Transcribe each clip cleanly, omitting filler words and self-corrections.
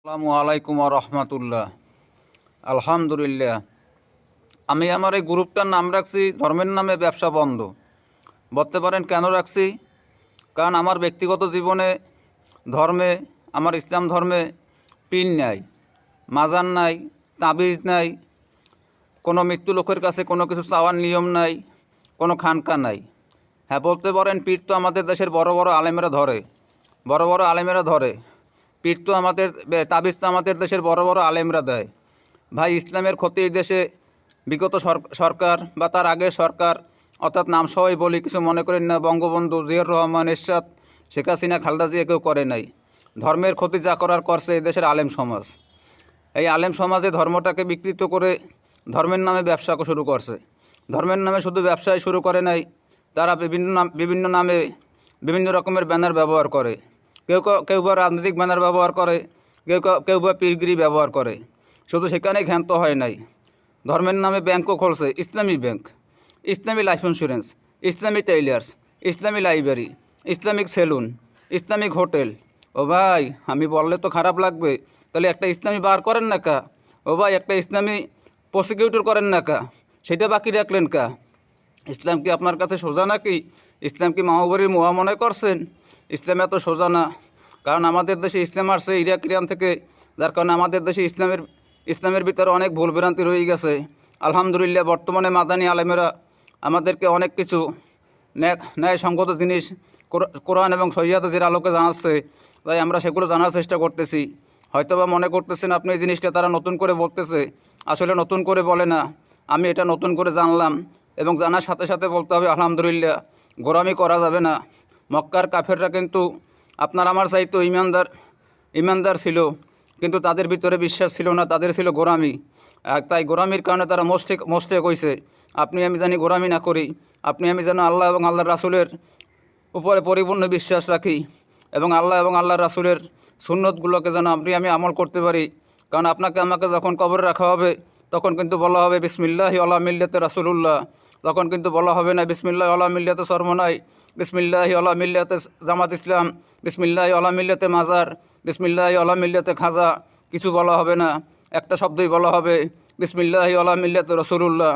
আসসালামু আলাইকুম রহমতুল্লাহ। আলহামদুলিল্লাহ। আমি আমার এই গ্রুপটার নাম রাখছি ধর্মের নামে ব্যবসা বন্ধ। বলতে পারেন কেন রাখছি? কারণ আমার ব্যক্তিগত জীবনে ধর্মে, আমার ইসলাম ধর্মে পীর নাই, মাজার নাই, তাবিজ নাই, কোনো মৃত্যু লোকের কাছে কোনো কিছু চাওয়ার নিয়ম নাই, কোনো খানকা নাই। হ্যাঁ, বলতে পারেন পীর তো আমাদের দেশের বড় বড় আলেমেরা ধরে, বড় বড় আলেমেরা ধরে। পীর তো আমাদের, তাবিজ তো আমাদের দেশের বড় বড় আলেমরা দেয়। ভাই, ইসলামের ক্ষতি এই দেশে বিগত সরকার বা তার আগের সরকার, অর্থাৎ নাম সবাই বলি, কিছু মনে করেন না, বঙ্গবন্ধু, জিয়াউর রহমান, এরশাদ, শেখ হাসিনা, খালেদা জিয়া কেউ করে নাই। ধর্মের ক্ষতি যা করার করছে এই দেশের আলেম সমাজ। এই আলেম সমাজে ধর্মটাকে বিকৃত করে ধর্মের নামে ব্যবসা শুরু করছে। ধর্মের নামে শুধু ব্যবসায় শুরু করে নাই, তারা বিভিন্ন নামে বিভিন্ন রকমের ব্যানার ব্যবহার করে। কেউ বা রাজনৈতিক ব্যানার ব্যবহার করে, কেউ বা পীরগিরি ব্যবহার করে। শুধু সেখানে ক্ষান্ত হয় নাই, ধর্মের নামে ব্যাংকও খুলছে, ইসলামী ব্যাংক, ইসলামী লাইফ ইন্স্যুরেন্স, ইসলামী টেইলার্স, ইসলামী library, Islamic salon, Islamic hotel. ও ভাই, আমি বললে তো খারাপ লাগবে, তাহলে একটা ইসলামী বার করেন না কা? ও ভাই, একটা ইসলামী প্রসিকিউটর করেন না কা? সেটা বাকি রাখলেন কা? ইসলাম কি আপনার কাছে সোজা নাকি? ইসলাম কি মাহবুবের মোয়া মনে করছেন? ইসলাম এত সোজা না। কারণ আমাদের দেশে ইসলাম আসছে ইরাক ইরান থেকে, যার কারণে আমাদের দেশে ইসলামের ভিতরে অনেক ভুলভ্রান্তি রয়ে গেছে। আলহামদুলিল্লাহ, বর্তমানে মাদানী আলেমেরা আমাদেরকে অনেক কিছু ন্যায়সঙ্গত জিনিস কোরআন এবং সহিহাদিসের আলোকে জানাচ্ছে, তাই আমরা সেগুলো জানার চেষ্টা করতেছি। হয়তোবা মনে করতেছেন আপনি এই জিনিসটা তারা নতুন করে বলতেছে, আসলে নতুন করে বলে না। আমি এটা নতুন করে জানলাম, এবং জানার সাথে সাথে বলতে হবে আলহামদুলিল্লাহ, গোরামি করা যাবে না। মক্কার কাফেররা কিন্তু আপনার আমার চাইতো ইমানদার ছিল, কিন্তু তাদের ভিতরে বিশ্বাস ছিল না, তাদের ছিল গোরামি। তাই গোরামির কারণে তারা মোস্টেক হয়েছে। আপনি আমি জানি গোরামি না করি, আপনি আমি যেন আল্লাহ এবং আল্লাহর রাসূলের উপরে পরিপূর্ণ বিশ্বাস রাখি, এবং আল্লাহ এবং আল্লাহর রাসূলের সুন্নতগুলোকে যেন আমি আমল করতে পারি। কারণ আপনাকে আমাকে যখন কবরে রাখা হবে, তখন কিন্তু বলা হবে বিসমিল্লাহি আলা মিল্লাতে রাসূলুল্লাহ। তখন কিন্তু বলা হবে না বিসমিল্লাহি আলা মিল্লাতে সরমনাই, বিসমিল্লাহি আলা মিল্লাতে জামাত ইসলাম, বিসমিল্লাহি আলা মিল্লাতে মাজার, বিসমিল্লাহি আলা মিল্লাতে খাজা। কিছু বলা হবে না, একটা শব্দই বলা হবে বিসমিল্লাহি আলা মিল্লাতে রাসূলুল্লাহ।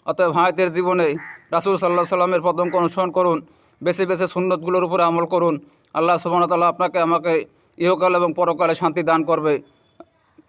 অতএব হায়াতের জীবনে রাসূল সাল্লাল্লাহু আলাইহি সাল্লামের পদঙ্ক অনুসরণ করুন, বেছে বেছে সুন্নতগুলোর উপরে আমল করুন। আল্লাহ সুবহানাহু ওয়া তাআলা আপনাকে আমাকে ইহকাল এবং পরকালে শান্তি দান করবে।